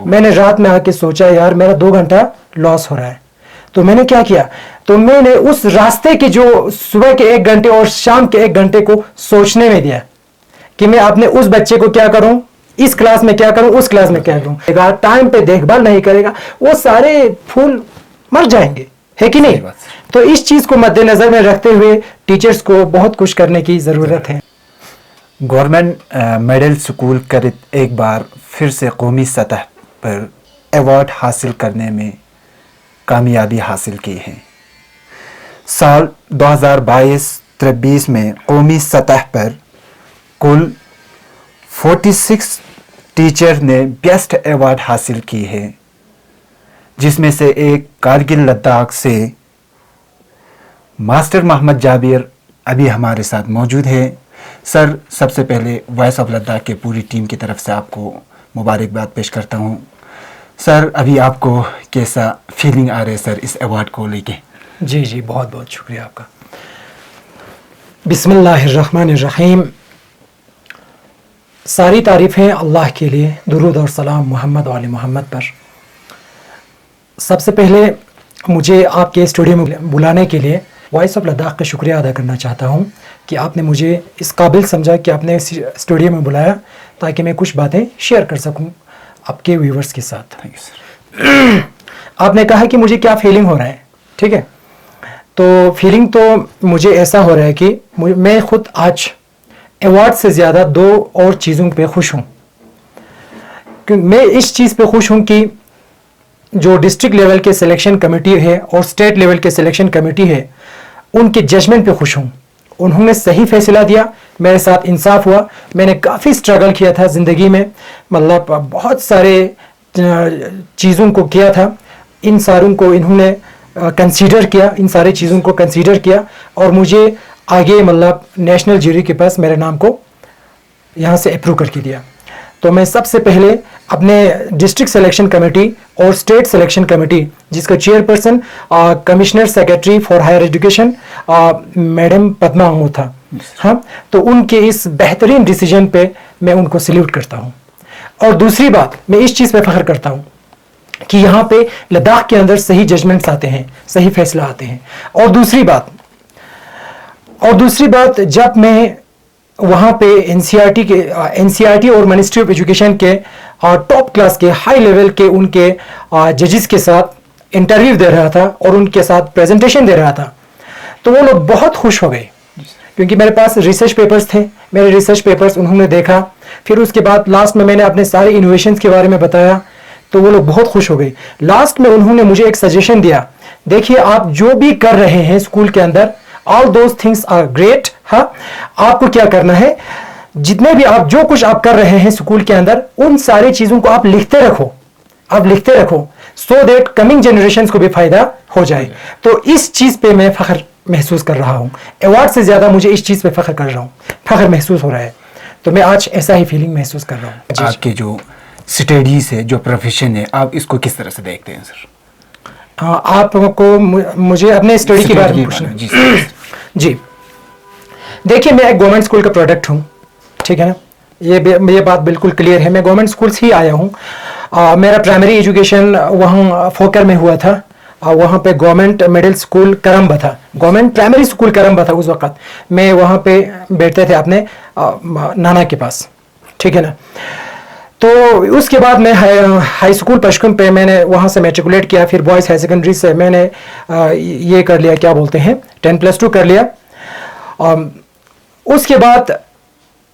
मैंने रात में आके सोचा यार मेरा 2 घंटा लॉस हो रहा है। तो मैंने क्या किया, तो मैंने उस रास्ते के जो सुबह के 1 घंटे और शाम के 1 घंटे को सोचने में दिया कि मैं अपने उस बच्चे को क्या करूं, इस क्लास में क्या करूं, उस क्लास में क्या करूं। टाइम पे देखभाल नहीं करेगा वो सारे फूल मर जाएंगे, है कि नहीं। तो इस चीज को मद्देनजर में रखते हुए टीचर्स को बहुत कुछ करने की जरूरत है। गवर्नमेंट मिडिल स्कूल करित एक बार फिर से कौमी सतह पर अवार्ड हासिल करने में कामयाबी हासिल की है। साल 2022-23 में कौमी सतह पर कुल 46 टीचर ने बेस्ट अवार्ड हासिल की है, जिसमें से एक कारगिल लद्दाख से मास्टर मोहम्मद जाबिर अभी हमारे साथ मौजूद है। सर, सबसे पहले वॉइस ऑफ लद्दाख के पूरी टीम की तरफ से आपको मुबारकबाद पेश करता हूं। सर, अभी आपको कैसा फीलिंग आ रहा है सर इस अवार्ड को लेके? जी जी, बहुत बहुत शुक्रिया आपका। बिस्मिल्लाहिर्रहमानिर्रहीम। सारी तारीफ़ें अल्लाह के लिए, दुरूद और सलाम मोहम्मद वाले मोहम्मद पर। सबसे पहले मुझे आपके स्टूडियो में बुलाने के लिए वॉइस ऑफ लद्दाख का शुक्रिया अदा करना चाहता हूं कि आपने मुझे इस काबिल समझा कि आपने स्टूडियो में बुलाया ताकि मैं कुछ बातें शेयर कर सकूं आपके व्यूवर्स के साथ। Thank you sir. आपने कहा कि मुझे क्या फीलिंग हो रहा है, ठीक है। तो फीलिंग तो मुझे ऐसा हो रहा है कि मैं खुद आज अवार्ड से ज़्यादा 2 और चीज़ों पे खुश हूँ। मैं इस चीज़ पे खुश हूँ कि जो डिस्ट्रिक्ट लेवल के सिलेक्शन कमेटी है और स्टेट लेवल के सिलेक्शन कमेटी है, उनके जजमेंट पे खुश हूँ। उन्होंने सही फैसला दिया, मेरे साथ इंसाफ हुआ। मैंने काफ़ी स्ट्रगल किया था ज़िंदगी में, मतलब बहुत सारे चीज़ों को किया था। इन सारों को इन्होंने कंसीडर किया, इन सारी चीज़ों को कंसीडर किया और मुझे आगे मतलब नेशनल जूरी के पास मेरे नाम को यहाँ से अप्रूव करके दिया। तो मैं सबसे पहले अपने डिस्ट्रिक्ट सिलेक्शन कमेटी और स्टेट सिलेक्शन कमेटी, जिसका chairperson commissioner secretary for higher education madam Padma Mahmood था, हाँ, तो उनके इस बेहतरीन डिसीजन पे मैं उनको सल्यूट करता हूँ। और दूसरी बात, मैं इस चीज़ पे फख्र करता हूँ कि यहाँ पे लद्दाख के अंदर सही जजमेंट्स आते हैं, सही फैसला आते हैं। और दूसरी बात जब मैं वहाँ पे एनसीईआरटी और मिनिस्ट्री ऑफ एजुकेशन के टॉप क्लास के हाई लेवल के उनके जजेस के साथ इंटरव्यू दे रहा था और उनके साथ प्रेजेंटेशन दे रहा था, तो वो लोग बहुत खुश हो गए क्योंकि मेरे पास रिसर्च पेपर्स थे। मेरे रिसर्च पेपर्स उन्होंने देखा, फिर उसके बाद लास्ट में मैंने अपने सारे इनोवेशंस के बारे में बताया, तो वो लोग बहुत खुश हो गए। लास्ट में उन्होंने मुझे एक सजेशन दिया, देखिए आप जो भी कर रहे हैं स्कूल के अंदर, all those things are great, हाँ, आपको क्या करना है, जितने भी आप जो कुछ आप कर रहे हैं स्कूल के अंदर, उन सारी चीजों को आप लिखते रखो सो दैट कमिंग जनरेशन को भी फायदा हो जाए। तो इस चीज पे मैं फख्र महसूस कर रहा हूँ। अवार्ड से ज्यादा मुझे इस चीज पे फख्र महसूस हो रहा है। तो मैं आज ऐसा ही फीलिंग महसूस कर रहा हूँ। आपके जो स्टडीज है, जो प्रोफेशन है, आप इसको किस तरह से देखते हैं सर? आपको मुझे अपने स्टडी के बारे में पूछना है। जी, देखिए मैं एक गवर्नमेंट स्कूल का प्रोडक्ट हूँ, ठीक है ना, ये बात बिल्कुल क्लियर है। मैं गवर्नमेंट स्कूल से ही आया हूँ। मेरा प्राइमरी एजुकेशन वहाँ फोकर में हुआ था। वहाँ पे गवर्नमेंट मिडिल स्कूल करम्बा था, गवर्नमेंट प्राइमरी स्कूल करम्बा था उस वक्त। मैं वहाँ पे बैठते थे अपने नाना के पास, ठीक है ना। तो उसके बाद मैं हाई स्कूल पशकुम पे मैंने वहाँ से मैट्रिकुलेट किया। फिर बॉयज़ हाई सेकेंडरी से मैंने ये कर लिया, क्या बोलते हैं, 10+2 कर लिया। उसके बाद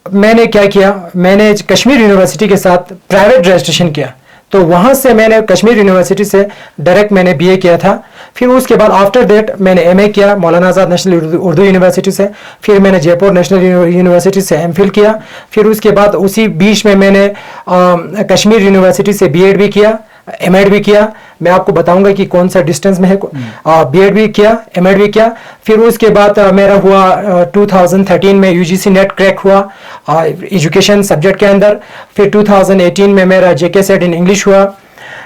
मैंने क्या किया, मैंने कश्मीर यूनिवर्सिटी के साथ प्राइवेट रजिस्ट्रेशन किया। तो वहाँ से मैंने कश्मीर यूनिवर्सिटी से डायरेक्ट मैंने बीए किया था। फिर उसके बाद आफ्टर दैट मैंने एमए किया मौलाना आज़ाद नेशनल उर्दू यूनिवर्सिटी से। फिर मैंने जयपुर नेशनल यूनिवर्सिटी से एमफिल किया। फिर उसके बाद उसी बीच में मैंने कश्मीर यूनिवर्सिटी से बीएड भी किया, एमएड भी किया। मैं आपको बताऊंगा कि कौन सा डिस्टेंस में है। बीएड भी किया, एमएड भी किया। फिर उसके बाद मेरा हुआ 2013 में यूजीसी नेट क्रैक हुआ एजुकेशन सब्जेक्ट के अंदर। फिर 2018 में मेरा जेके सेट इन इंग्लिश हुआ।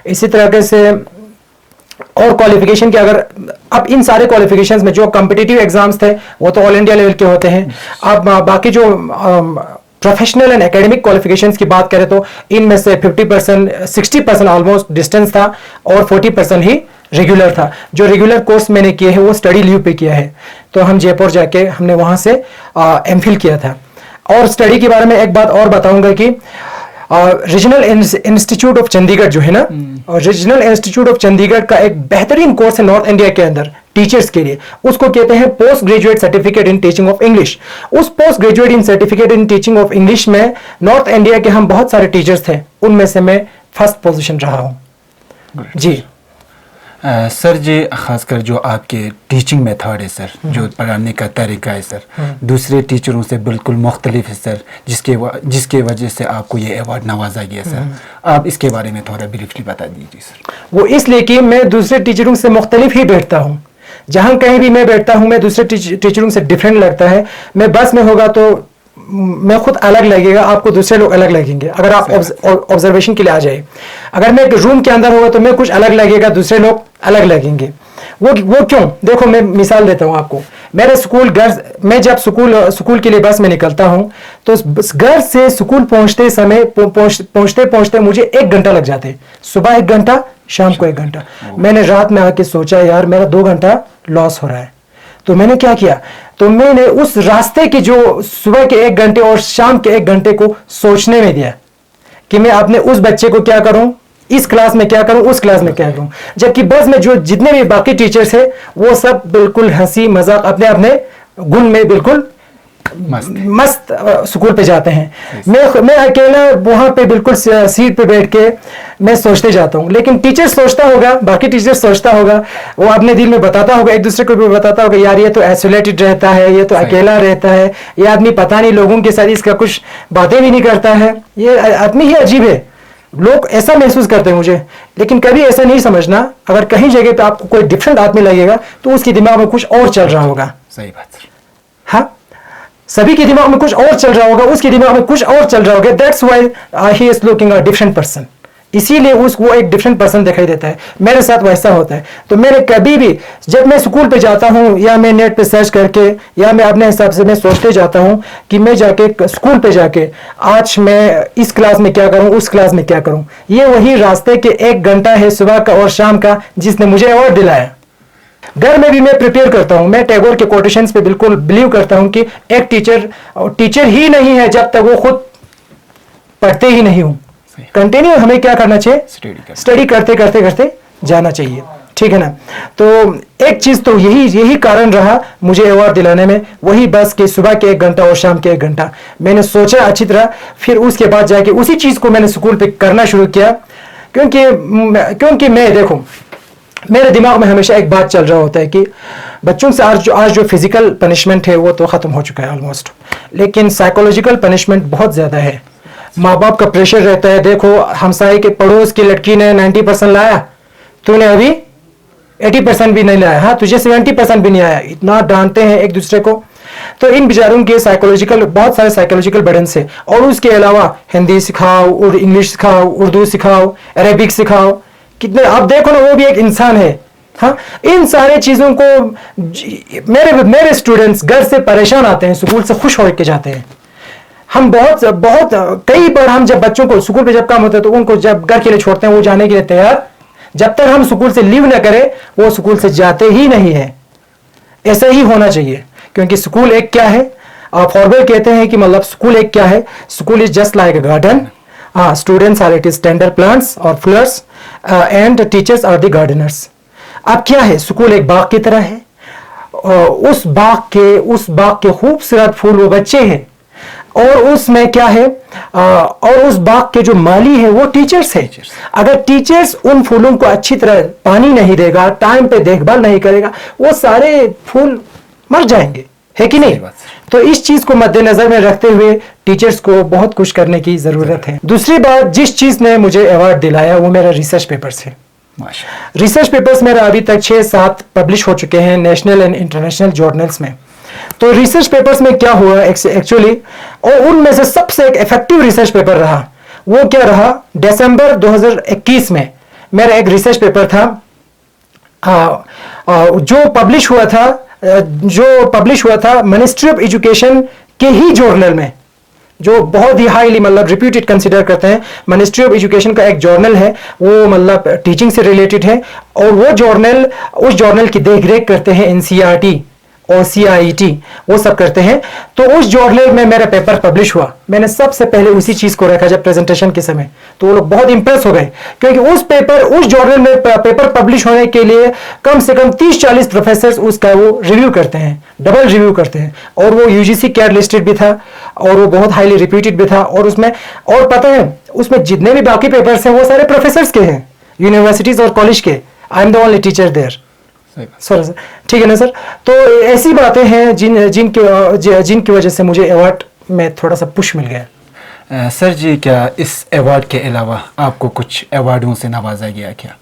इसी तरह से और क्वालिफिकेशन के अगर अब इन सारे क्वालिफिकेशंस में जो कॉम्पिटिटिव एग्जाम्स थे वो तो ऑल इंडिया लेवल के होते हैं। अब बाकी जो प्रोफेशनल एंड एकेडमिक क्वालिफिकेशंस की बात करें तो इनमें से 50%, 60% ऑलमोस्ट डिस्टेंस था और 40% ही रेगुलर था। जो रेगुलर कोर्स मैंने किए हैं वो स्टडी लीव पे किया है। तो हम जयपुर जाके हमने वहाँ से एमफिल किया था। और स्टडी के बारे में एक बात और बताऊंगा कि रीजनल इंस्टीट्यूट ऑफ चंडीगढ़ जो है ना, रीजनल इंस्टीट्यूट ऑफ चंडीगढ़ का एक बेहतरीन कोर्स है नॉर्थ इंडिया के अंदर टीचर्स के लिए, उसको कहते हैं post graduate certificate in teaching of English. उस post graduate in certificate in teaching of English में नॉर्थ इंडिया के हम बहुत सारे टीचर्स थे, उनमें से मैं फर्स्ट पोजीशन रहा हूँ जी। सर जी, खासकर जो आपके टीचिंग मेथड है सर, जो पढ़ाने का तरीका है सर, दूसरे टीचरों से बिल्कुल मुख्तलिफ है सर, जिसके वजह से आपको ये अवार्ड नवाजा गया सर। आप इसके बारे में थोड़ा ब्रीफली बता दीजिए सर। वो इसलिए कि मैं दूसरे टीचरों से मुख्तलिफ ही बैठता हूँ। जहाँ कहीं भी मैं बैठता हूँ मैं दूसरे टीचरों से डिफरेंट लगता है। मैं बस में होगा तो मैं खुद अलग लगेगा, आपको दूसरे लोग अलग लगेंगे। अगर आप ऑब्जर्वेशन के लिए आ जाए, अगर मैं एक रूम के अंदर होगा तो मैं कुछ अलग लगेगा, दूसरे लोग अलग लगेंगे। वो क्यों? देखो मैं मिसाल देता हूँ आपको। मेरे मैं जब स्कूल के लिए बस में निकलता हूँ तो घर से स्कूल पहुंचते समय पहुंचते मुझे 1 घंटा लग जाते। सुबह 1 घंटा, शाम को 1 घंटा। मैंने रात में आके सोचा यार मेरा 2 घंटा लॉस हो रहा है। तो मैंने क्या किया, तो मैंने उस रास्ते के जो सुबह के 1 घंटे और शाम के 1 घंटे को सोचने में दिया कि मैं अपने उस बच्चे को क्या करूं, इस क्लास में क्या करूं, उस क्लास में क्या करूं। जबकि बस में जो जितने भी बाकी टीचर्स हैं वो सब बिल्कुल हंसी मजाक अपने अपने गुण में बिल्कुल मस्त स्कूल पे जाते हैं। मैं अकेला वहां पे बिल्कुल सीट पे बैठ के मैं सोचते जाता हूँ। लेकिन टीचर सोचता होगा, बाकी टीचर सोचता होगा, वो अपने दिल में बताता होगा, एक दूसरे को भी बताता होगा यार ये तो आइसोलेटेड रहता है, ये तो अकेला रहता है, ये आदमी पता नहीं लोगों के साथ इसका कुछ बातें भी नहीं करता है, ये आदमी ही अजीब है। लोग ऐसा महसूस करते हैं मुझे। लेकिन कभी ऐसा नहीं समझना, अगर कहीं जगह पे आपको कोई डिफरेंट आदमी लगेगा तो उसके दिमाग में कुछ और चल रहा होगा। सही बात सर। हाँ, सभी के दिमाग में कुछ और चल रहा होगा, उसके दिमाग में कुछ और चल रहा होगा। That's why he is looking a different person. इसीलिए वो एक डिफरेंट पर्सन दिखाई देता है। मेरे साथ वैसा होता है। तो मैंने कभी भी जब मैं स्कूल पे जाता हूँ या मैं नेट पे सर्च करके या मैं अपने हिसाब से मैं सोचते जाता हूँ कि मैं जाके स्कूल पे जाके आज मैं इस क्लास में क्या करूँ, उस क्लास में क्या करूँ। ये वही रास्ते के 1 घंटा है सुबह का और शाम का जिसने मुझे अवार्ड दिलाया। घर में भी मैं प्रिपेयर करता हूं। मैं टैगोर के कोटेशंस पे बिल्कुल बिलीव करता हूं कि एक टीचर ही नहीं है जब तक वो खुद पढ़ते ही नहीं हूं। कंटिन्यू हमें क्या करना चाहिए, स्टडी करते करते करते जाना चाहिए, ठीक है ना। तो एक चीज तो यही कारण रहा मुझे अवार्ड दिलाने में, वही बस के सुबह के 1 घंटा और शाम के 1 घंटा मैंने सोचा अच्छी तरह, फिर उसके बाद जाके उसी चीज को मैंने स्कूल पे करना शुरू किया। क्योंकि मैं देखो मेरे दिमाग में हमेशा एक बात चल रहा होता है कि बच्चों से आज जो फिजिकल पनिशमेंट है वो तो खत्म हो चुका है ऑलमोस्ट, लेकिन साइकोलॉजिकल पनिशमेंट बहुत ज्यादा है। माँ बाप का प्रेशर रहता है। देखो हमसाई के पड़ोस की लड़की ने 90% लाया, तूने अभी 80% भी नहीं लाया, हाँ तुझे 70% भी नहीं आया। इतना डांटते हैं एक दूसरे को। तो इन बेचारों के बहुत सारे साइकोलॉजिकल बर्डन से, और उसके अलावा हिंदी सिखाओ और इंग्लिश सिखाओ, उर्दू सिखाओ, अरेबिक सिखाओ, कितने आप देखो ना वो भी एक इंसान है। हाँ, इन सारे चीजों को मेरे स्टूडेंट्स घर से परेशान आते हैं, स्कूल से खुश होकर जाते हैं। हम बहुत कई बार हम जब बच्चों को स्कूल पे जब काम होता है तो उनको जब घर के लिए छोड़ते हैं वो जाने के लिए तैयार, जब तक हम स्कूल से लीव ना करें वो स्कूल से जाते ही नहीं है। ऐसा ही होना चाहिए, क्योंकि स्कूल एक क्या है, फॉरवर्ड कहते हैं कि मतलब स्कूल एक क्या है, school is just like a garden. Students are it is tender plants और flowers and teachers are the gardeners. अब क्या है, स्कूल एक बाग की तरह है। उस बाग के खूबसूरत फूल वो बच्चे हैं, और उसमें क्या है, और उस बाग के जो माली है वो टीचर्स है। अगर टीचर्स उन फूलों को अच्छी तरह पानी नहीं देगा, टाइम पे देखभाल नहीं करेगा, वो सारे फूल मर जाएंगे, है कि नहीं। तो इस चीज को मद्देनजर में रखते हुए टीचर्स को बहुत कुछ करने की जरूरत है। दूसरी बात, जिस चीज ने मुझे अवार्ड दिलाया वो मेरा रिसर्च पेपर्स है। रिसर्च पेपर्स मेरा अभी तक 6-7 पब्लिश हो चुके हैं नेशनल एंड इंटरनेशनल जर्नल्स में। तो रिसर्च पेपर्स में क्या हुआ एक्चुअली, और उनमें से सबसे एक इफेक्टिव रिसर्च पेपर रहा वो क्या रहा, दिसंबर 2021 में मेरा एक रिसर्च पेपर था जो पब्लिश हुआ था मिनिस्ट्री ऑफ एजुकेशन के ही जर्नल में, जो बहुत ही हाईली मतलब रिप्यूटेड कंसिडर करते हैं। मिनिस्ट्री ऑफ एजुकेशन का एक जर्नल है, वो मतलब टीचिंग से रिलेटेड है, और वो जर्नल, उस जर्नल की देख रेख करते हैं एनसीईआरटी और CIET, वो सब करते हैं। तो उस जर्नल में मेरा पेपर पब्लिश हुआ, मैंने सबसे पहले उसी चीज को रखा जब प्रेजेंटेशन के समय, तो वो लोग बहुत इंप्रेस हो गए, क्योंकि उस जर्नल में पेपर पब्लिश होने के लिए कम से कम 30-40 प्रोफेसर उसका वो रिव्यू करते हैं, डबल रिव्यू करते हैं, और वो UGC कैट लिस्टेड भी था, और वो बहुत हाईली रिप्यूटेड भी था। और उसमें, और पता है उसमें जितने भी बाकी पेपर्स हैं वो सारे प्रोफेसर्स के हैं, यूनिवर्सिटीज और कॉलेज के। I am the only teacher there. Sir ठीक है ना सर। तो ऐसी बातें हैं जिनकी वजह से मुझे अवार्ड में थोड़ा सा पुश मिल गया। सर जी, क्या इस अवार्ड के अलावा आपको कुछ अवार्डों से नवाजा गया क्या?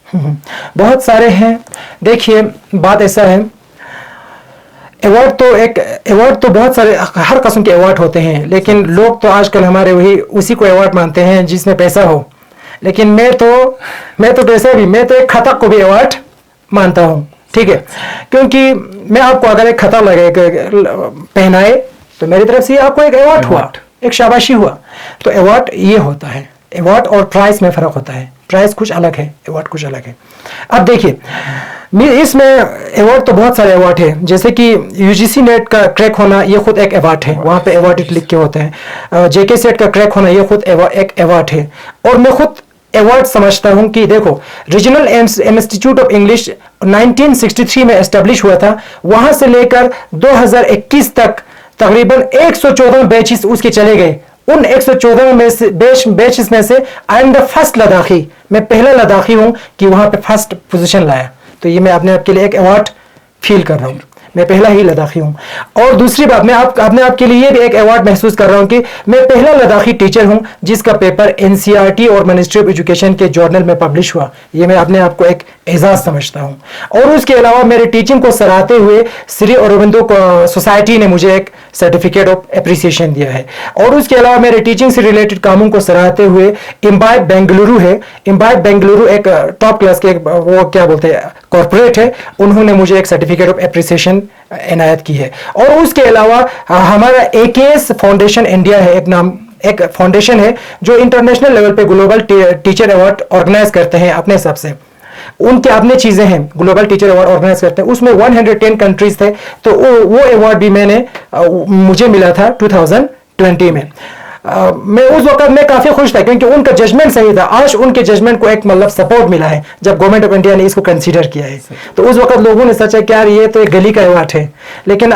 बहुत सारे हैं। देखिए बात ऐसा है, अवार्ड तो बहुत सारे हर किस्म के अवार्ड होते हैं, लेकिन लोग तो आजकल हमारे उसी को अवार्ड मानते हैं जिसमें पैसा हो। लेकिन मैं तो वैसे भी, मैं तो एक खता को भी अवार्ड मानता हूँ, ठीक है। क्योंकि मैं आपको अगर एक खता लगे पहनाए तो मेरी तरफ से आपको एक अवार्ड हुआ, एक शाबाशी हुआ। तो अवार्ड ये होता है, अवार्ड और प्राइस में फर्क होता है। प्राइस कुछ अलग है, अवार्ड कुछ अलग है। अब देखिए इसमें अवार्ड तो बहुत सारे अवार्ड है, जैसे कि UGC नेट का क्रैक होना ये खुद एक अवार्ड है, वहाँ पे अवार्ड लिख के होते हैं। JK सेट का क्रैक होना ये खुद एक अवार्ड है। और मैं खुद अवार्ड समझता हूं कि देखो, रीजनल इंस्टीट्यूट ऑफ इंग्लिश 1963 में एस्टेब्लिश हुआ था, वहां से लेकर 2021 तक तकरीबन 114 बैचेस उसके चले गए। उन 114 में से बैचेस में से आई एम द फर्स्ट लद्दाखी, मैं पहला लद्दाखी हूं कि वहां पे फर्स्ट पोजीशन लाया। तो ये मैं अपने आप के लिए एक अवार्ड फील कर रहा हूं, मैं पहला ही लद्दाखी हूं। और दूसरी बात, मैं अपने आप के लिए भी एक अवार्ड महसूस कर रहा हूं कि मैं पहला लद्दाखी टीचर हूं जिसका पेपर NCERT और मिनिस्ट्री ऑफ एजुकेशन के जर्नल में पब्लिश हुआ। ये मैं अपने आप को एक एजाज समझता हूं। और उसके अलावा मेरे टीचिंग को सराहते हुए श्री अरबिंदो सोसाइटी ने मुझे एक सर्टिफिकेट ऑफ एप्रिसिएशन दिया है। और उसके अलावा मेरे टीचिंग से रिलेटेड कामों को सराहते हुए इम्बाइब बेंगलुरु है, इम्बाइब बेंगलुरु एक टॉप क्लास के वो क्या बोलते हैं कॉर्पोरेट है, उन्होंने मुझे एक सर्टिफिकेट ऑफ एप्रिसिएशन इनायत की है। और उसके अलावा हमारा AKS फाउंडेशन इंडिया है, एक फाउंडेशन है जो इंटरनेशनल लेवल पे ग्लोबल टीचर अवार्ड ऑर्गेनाइज करते हैं अपने हिसाब से। उनके अपने चीजें हैं, ग्लोबल टीचर अवार्ड ऑर्गेनाइज करते हैं, उसमें 110 कंट्रीज थे। तो वो अवार्ड भी मुझे मिला था 2020 में। मैं उस वक्त में काफी खुश था क्योंकि उनका जजमेंट सही था। आज उनके जजमेंट को एक मतलब सपोर्ट मिला है जब गवर्नमेंट ऑफ इंडिया ने इसको कंसीडर किया है। तो उस वक्त लोगों ने सोचा कि यार ये तो एक गली का अवार्ड है, लेकिन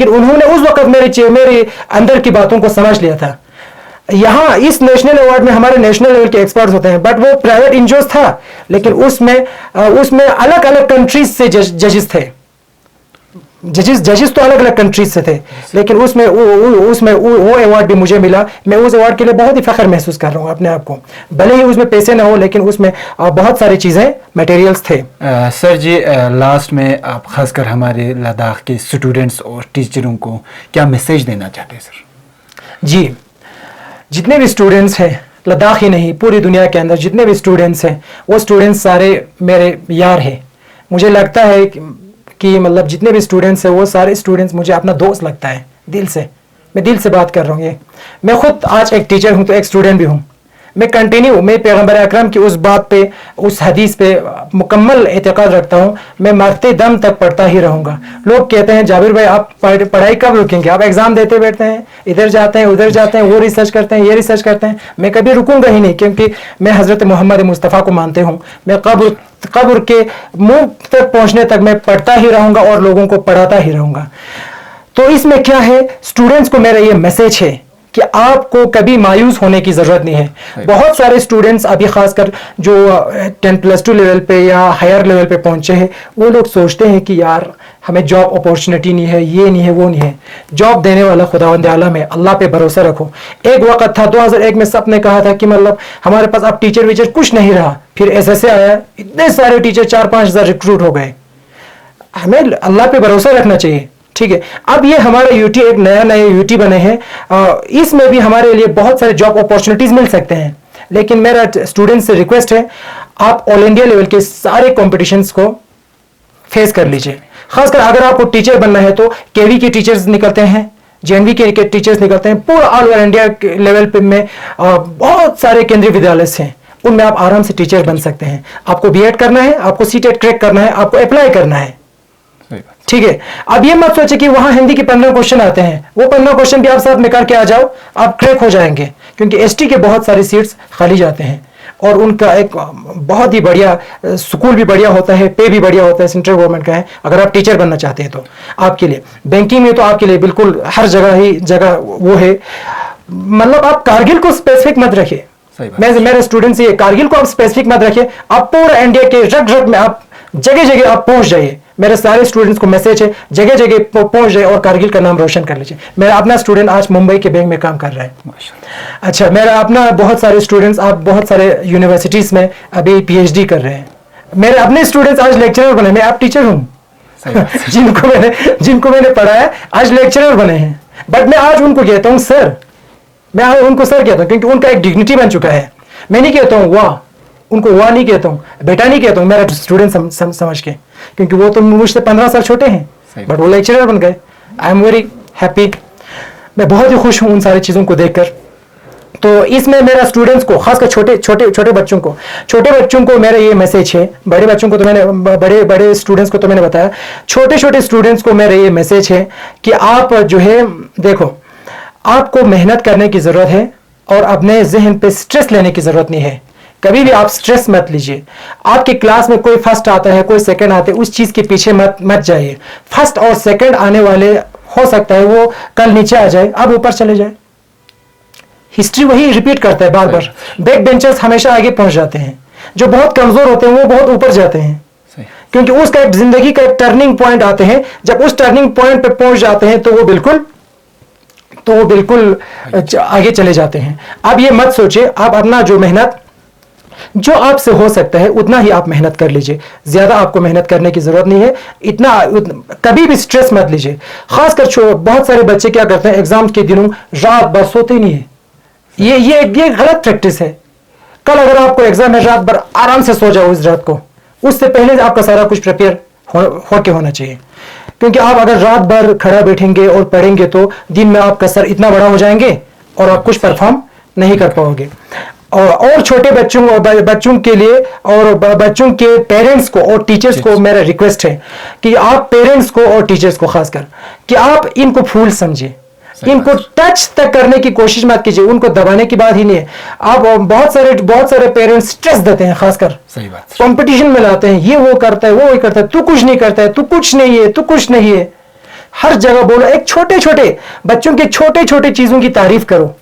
उन्होंने उस वक्त मेरे अंदर की बातों को समझ लिया था। यहाँ इस नेशनल अवार्ड में हमारे नेशनल लेवल के एक्सपर्ट्स होते हैं, बट वो प्राइवेट एनजीओ था, लेकिन उसमें अलग अलग कंट्रीज से जजेस थे। जजेस तो अलग अलग कंट्रीज से थे, लेकिन उसमें वो अवार्ड भी मुझे मिला। मैं उस अवार्ड के लिए बहुत ही फख्र महसूस कर रहा हूँ अपने आप को, भले ही उसमें पैसे ना हो, लेकिन उसमें बहुत सारी चीज़ें मटेरियल्स थे। सर जी, लास्ट में आप खासकर हमारे लद्दाख के स्टूडेंट्स और टीचरों को क्या मैसेज देना चाहते हैं सर? जी, जितने भी स्टूडेंट्स हैं, लद्दाख ही नहीं पूरी दुनिया के अंदर जितने भी स्टूडेंट्स हैं, वो स्टूडेंट्स सारे मेरे यार हैं। मुझे लगता है कि मतलब जितने भी स्टूडेंट्स हैं वो सारे स्टूडेंट्स मुझे अपना दोस्त लगता है, दिल से। मैं दिल से बात कर रहा हूँ। मैं खुद आज एक टीचर हूँ तो एक स्टूडेंट भी हूँ। मैं पैगंबर अकरम की उस बात पे, उस हदीस पे मुकम्मल एतकाद रखता हूँ। मैं मरते दम तक पढ़ता ही रहूँगा। लोग कहते हैं जाबिर भाई आप पढ़ाई कब रुकेंगे, आप एग्जाम देते बैठते हैं, इधर जाते हैं उधर जाते हैं, वो रिसर्च करते हैं ये रिसर्च करते हैं। मैं कभी रुकूंगा ही नहीं, क्योंकि मैं हज़रत मोहम्मद मुस्तफ़ा को मानते हूँ। मैं कब्र के मुंह तक पहुँचने तक मैं पढ़ता ही रहूँगा और लोगों को पढ़ाता ही रहूँगा। तो इसमें क्या है, स्टूडेंट्स को मेरा ये मैसेज है कि आपको कभी मायूस होने की जरूरत नहीं है। बहुत सारे स्टूडेंट्स अभी खासकर जो 10+2 लेवल पे या हायर लेवल पे पहुंचे हैं, वो लोग सोचते हैं कि यार हमें जॉब अपॉर्चुनिटी नहीं है, ये नहीं है, वो नहीं है। जॉब देने वाला खुदावंद आलम है, अल्लाह पे भरोसा रखो। एक वक्त था 2001 में सबने कहा था कि मतलब हमारे पास अब टीचर वीचर कुछ नहीं रहा, फिर SSA आया, इतने सारे टीचर 4-5 हज़ार रिक्रूट हो गए। हमें अल्लाह पे भरोसा रखना चाहिए, ठीक है। अब ये हमारा यूटी एक नया यूटी बने हैं, इसमें भी हमारे लिए बहुत सारे जॉब अपॉर्चुनिटीज मिल सकते हैं। लेकिन मेरा स्टूडेंट से रिक्वेस्ट है, आप ऑल इंडिया लेवल के सारे कॉम्पिटिशन्स को फेस कर लीजिए। खासकर अगर आपको टीचर बनना है तो केवी के टीचर्स निकलते हैं, जेएनवी के टीचर्स निकलते हैं, पूरा ऑल ओवर इंडिया के लेवल पे में बहुत सारे केंद्रीय विद्यालय हैं, उनमें आप आराम से टीचर बन सकते हैं। आपको बीएड करना है, आपको सीटेट क्रैक करना है, आपको अप्लाई करना है, ठीक है। अब ये मत सोचे कि वहां हिंदी के 15 क्वेश्चन आते हैं, वो 15 क्वेश्चन भी आप साथ में करके आ जाओ, आप क्रैक हो जाएंगे, क्योंकि एसटी के बहुत सारी सीट्स खाली जाते हैं और उनका एक बहुत ही बढ़िया स्कूल भी बढ़िया होता है, पे भी बढ़िया होता है, सेंट्रल गवर्नमेंट का है। अगर आप टीचर बनना चाहते हैं तो आपके लिए, बैंकिंग में तो आपके लिए बिल्कुल हर जगह ही जगह वो है। मतलब आप कारगिल को स्पेसिफिक मत रखिए, मेरे स्टूडेंट से कारगिल को आप स्पेसिफिक मत रखिए, आप पूरा इंडिया के रग रग में आप जगह जगह आप पहुंच जाइए। मेरे सारे स्टूडेंट्स को मैसेज है, जगह जगह पहुंच जाए और कारगिल का नाम रोशन कर लीजिए। मेरा अपना स्टूडेंट आज मुंबई के बैंक में काम कर रहा है। अच्छा, मेरा अपना बहुत सारे स्टूडेंट्स आप बहुत सारे यूनिवर्सिटीज में अभी पीएचडी कर रहे हैं। मेरे अपने स्टूडेंट्स आज लेक्चरर बने, मैं आप टीचर हूं जिनको मैंने पढ़ाया आज लेक्चरर बने हैं, बट मैं आज उनको कहता हूं सर, मैं उनको सर कहता हूं, क्योंकि उनका एक डिग्निटी बन चुका है। मैं नहीं कहता हूं वाह, उनको वाह नहीं कहता हूं, बेटा नहीं कहता हूं, मेरा स्टूडेंट समझ के, क्योंकि वो तो मुझसे 15 साल छोटे हैं, बट वो लेक्चरर बन गए। आई एम वेरी हैप्पी, मैं बहुत ही खुश हूं उन सारी चीजों को देखकर। तो इसमें मेरा स्टूडेंट्स को, खासकर छोटे बच्चों को मेरा ये मैसेज है। बड़े बच्चों को तो मैंने, बड़े स्टूडेंट्स को तो मैंने बताया, छोटे स्टूडेंट्स को मेरा ये मैसेज है कि आप जो है देखो, आपको मेहनत करने की जरूरत है और अपने जहन पे स्ट्रेस लेने की जरूरत नहीं है। कभी भी आप स्ट्रेस मत लीजिए। आपके क्लास में कोई फर्स्ट आता है, कोई सेकंड आते हैं, उस चीज के पीछे मत जाइए। फर्स्ट और सेकंड आने वाले हो सकता है वो कल नीचे आ जाए, अब ऊपर चले जाए। हिस्ट्री वही रिपीट करता है बार बार। बैक बेंचर्स हमेशा आगे पहुंच जाते हैं, जो बहुत कमजोर होते हैं वो बहुत ऊपर जाते हैं, क्योंकि उसका एक जिंदगी का एक टर्निंग पॉइंट आते हैं। जब उस टर्निंग पॉइंट पे पहुंच जाते हैं तो वो बिल्कुल आगे चले जाते हैं। अब ये मत सोचिए, आप अपना जो मेहनत जो आपसे हो सकता है उतना ही आप मेहनत कर लीजिए, ज्यादा आपको मेहनत करने की जरूरत नहीं है। कभी भी स्ट्रेस मत लीजिए। खासकर बहुत सारे बच्चे क्या करते हैं, एग्जाम के दिनों रात भर सोते ही नहीं है। ये गलत प्रैक्टिस है। कल अगर आपको एग्जाम है, रात भर आराम से सो जाओ। उस रात को, उससे पहले आपका सारा कुछ प्रिपेयर होके होना चाहिए, क्योंकि आप अगर रात भर खड़ा बैठेंगे और पढ़ेंगे तो दिन में आपका सर इतना बड़ा हो जाएंगे और आप कुछ परफॉर्म नहीं कर पाओगे। और छोटे बच्चों के लिए और बच्चों के पेरेंट्स को और टीचर्स को मेरा रिक्वेस्ट है कि आप पेरेंट्स को और टीचर्स को खासकर कि आप इनको फूल समझिए, इनको टच तक करने की कोशिश मत कीजिए। उनको दबाने की बात ही नहीं है। आप बहुत सारे पेरेंट्स स्ट्रेस देते हैं, खासकर कंपटीशन में लाते हैं, ये वो करता है, वो करता है, तू कुछ नहीं करता है, तू कुछ नहीं है, तू कुछ नहीं है। हर जगह बोलो, एक छोटे बच्चों के छोटे चीजों की तारीफ करो।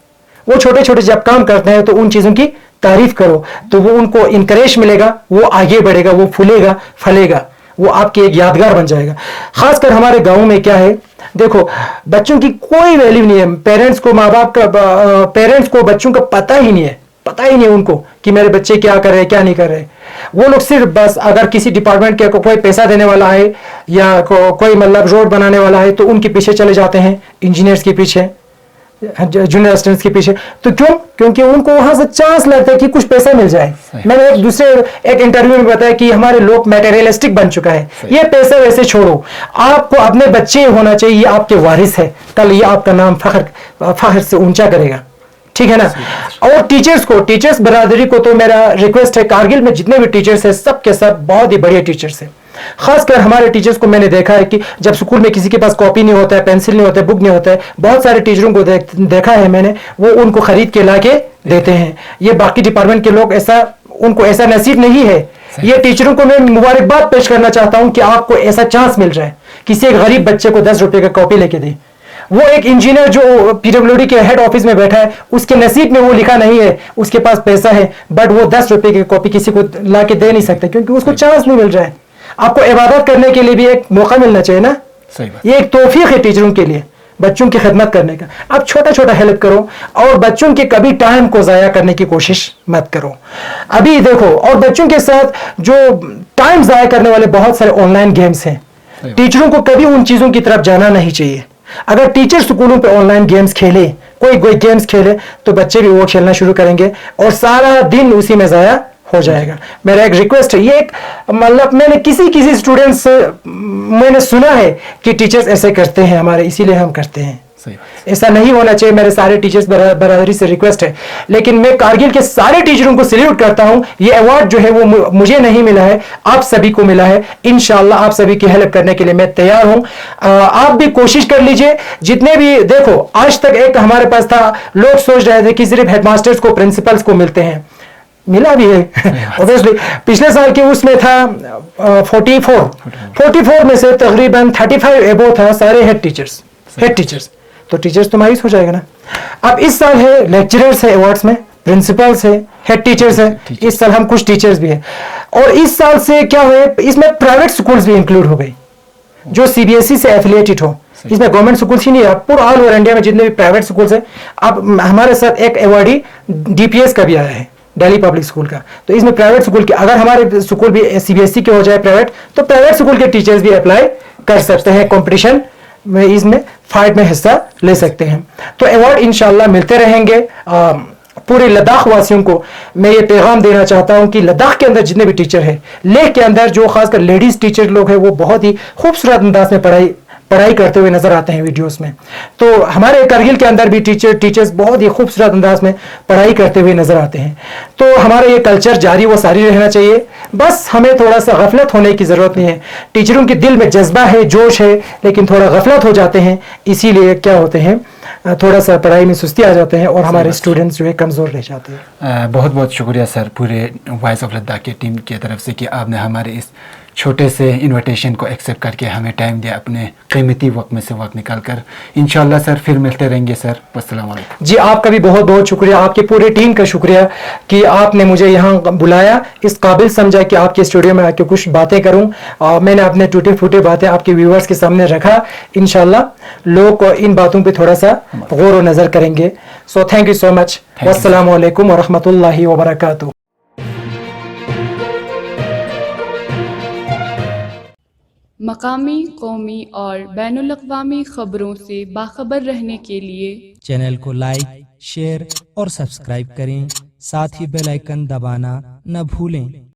वो छोटे जब काम करते हैं तो उन चीजों की तारीफ करो, तो वो उनको इंकरेज मिलेगा, वो आगे बढ़ेगा, वो फूलेगा फलेगा, वो आपकी एक यादगार बन जाएगा। खासकर हमारे गांव में क्या है, देखो बच्चों की कोई वैल्यू नहीं है। पेरेंट्स को, माँ बाप का, पेरेंट्स को बच्चों का पता ही नहीं है उनको कि मेरे बच्चे क्या कर रहे हैं, क्या नहीं कर रहे। वो लोग सिर्फ बस अगर किसी डिपार्टमेंट के कोई पैसा देने वाला है या कोई मतलब रोड बनाने वाला है तो उनके पीछे चले जाते हैं, इंजीनियर्स के पीछे, जूनियर असिस्टेंट्स के पीछे। तो क्यों? क्योंकि उनको वहां से चांस लगता है कि कुछ पैसा मिल जाए। मैंने एक इंटरव्यू में बताया कि हमारे लोग मटेरियलिस्टिक बन चुका है। ये पैसा वैसे छोड़ो, आपको अपने बच्चे होना चाहिए, ये आपके वारिस है, कल ये आपका नाम फख्र से ऊंचा करेगा, ठीक है ना। और टीचर्स बरादरी को तो मेरा रिक्वेस्ट है, कारगिल में जितने भी टीचर्स है सब के सब बहुत ही बढ़िया टीचर्स है। खासकर हमारे टीचर्स को मैंने देखा है कि जब स्कूल में किसी के पास कॉपी नहीं होता है, पेंसिल नहीं होता है, बुक नहीं होता है, बहुत सारे टीचरों को देखा है मैंने, वो उनको खरीद के लाके देते हैं। ये बाकी डिपार्टमेंट के लोग उनको ऐसा नसीब नहीं है। ये टीचरों को मैं मुबारकबाद पेश करना चाहता हूं कि आपको ऐसा चांस मिल जाए, किसी एक गरीब बच्चे को 10 रुपए का कॉपी लेके दे। वो एक इंजीनियर जो पीडब्ल्यूडी के हेड ऑफिस में बैठा है, उसके नसीब में वो लिखा नहीं है, उसके पास पैसा है, बट वो 10 रुपए की कॉपी किसी को ला के दे नहीं सकता, क्योंकि उसको चांस नहीं मिल रहा है। आपको इबादत करने के लिए भी एक मौका मिलना चाहिए ना। सही बात। ये एक तौफीक है टीचरों के लिए, बच्चों की खिदमत करने का। आप छोटा हेल्प करो और बच्चों के कभी टाइम को जाया करने की कोशिश मत करो। अभी देखो, और बच्चों के साथ जो टाइम जाया करने वाले बहुत सारे ऑनलाइन गेम्स हैं, टीचरों को कभी उन चीजों की तरफ जाना नहीं चाहिए। अगर टीचर स्कूलों पे ऑनलाइन गेम्स खेले, कोई गेम्स खेले, तो बच्चे भी वो खेलना शुरू करेंगे और सारा दिन उसी में जाया हो जाएगा। मेरा एक रिक्वेस्ट है, ये एक मतलब मैंने किसी स्टूडेंट से मैंने सुना है कि टीचर्स ऐसे करते हैं हमारे, इसीलिए हम करते हैं। सही बात। ऐसा नहीं होना चाहिए। मेरे सारे टीचर्स बरादरी से रिक्वेस्ट है, लेकिन मैं कारगिल के सारे टीचरों को सैल्यूट करता हूं। ये अवार्ड जो है वो मुझे नहीं मिला है, आप सभी को मिला है। इंशाल्लाह आप सभी की हेल्प करने के लिए मैं तैयार हूं। आप भी कोशिश कर लीजिए। जितने भी, देखो आज तक एक हमारे पास था, लोग सोच रहे थे कि सिर्फ हेडमास्टर्स को, प्रिंसिपल्स को मिलते हैं, मिला भी है ऑब्वियसली। पिछले साल के उसमें था 44 में से तकरीबन 35 एबो था सारे हेड टीचर्स। तो टीचर्स तो मायूस हो जाएगा ना। अब इस साल है लेक्चरर्स है अवार्ड्स में, प्रिंसिपल्स है, हेड टीचर्स है। इस साल हम कुछ टीचर्स भी है। और इस साल से क्या हुए, इसमें प्राइवेट स्कूल्स भी इंक्लूड हो गई जो सीबीएसई से एफिलिएटेड हो। इसमें गवर्नमेंट स्कूल्स ही नहीं है, पूरा ऑल ओवर इंडिया में जितने भी प्राइवेट स्कूल्स है। अब हमारे साथ एक अवार्डी डीपीएस का भी आया है, दिल्ली पब्लिक स्कूल का। तो इसमें प्राइवेट स्कूल के, अगर हमारे स्कूल भी सीबीएसई के हो जाए प्राइवेट, तो प्राइवेट स्कूल के टीचर्स भी अप्लाई कर सकते हैं, कंपटीशन में इसमें फाइट में हिस्सा ले सकते हैं। तो अवार्ड इंशाल्लाह मिलते रहेंगे। पूरे लद्दाख वासियों को मैं ये पैगाम देना चाहता हूं कि लद्दाख के अंदर जितने भी टीचर हैं, लेह के अंदर जो खासकर लेडीज टीचर लोग हैं, वो बहुत ही खूबसूरत अंदाज में पढ़ाई करते हुए नजर आते हैं वीडियोस में। तो हमारे कारगिल के अंदर भी टीचर्स बहुत ही खूबसूरत अंदाज में पढ़ाई करते हुए नजर आते हैं। तो हमारा ये कल्चर जारी व सारी रहना चाहिए। बस हमें थोड़ा सा गफलत होने की जरूरत नहीं है। टीचरों के दिल में जज्बा है, जोश है, लेकिन थोड़ा गफलत हो जाते हैं, इसीलिए क्या होते हैं, थोड़ा सा पढ़ाई में सुस्ती आ जाते हैं और हमारे स्टूडेंट्स जो है कमज़ोर रह जाते हैं। बहुत बहुत शुक्रिया सर पूरे वॉइस ऑफ लद्दाख की टीम की तरफ से कि आपने हमारे इस छोटे से इनविटेशन को एक्सेप्ट करके हमें टाइम दिया, अपने कीमती वक्त में से वक्त निकाल कर। इंशाल्लाह सर फिर मिलते रहेंगे सर। अस्सलाम वालेकुम। जी आपका भी बहुत बहुत शुक्रिया, आपके पूरे टीम का शुक्रिया कि आपने मुझे यहाँ बुलाया, इस काबिल समझा कि आपके स्टूडियो में आके कुछ बातें करूँ। मैंने अपने टूटे फूटे बातें आपके व्यूअर्स के सामने रखा। इंशाल्लाह लोग इन बातों पे थोड़ा सा गौर व नज़र करेंगे। So thank you so much. वस्सलामु अलैकुम व रहमतुल्लाहि व बरकातुहू। मकामी, कौमी और बैनुल-अक़वामी ख़बरों से बाखबर रहने के लिए चैनल को लाइक, शेयर और सब्सक्राइब करें। साथ ही बेल आइकन दबाना न भूलें।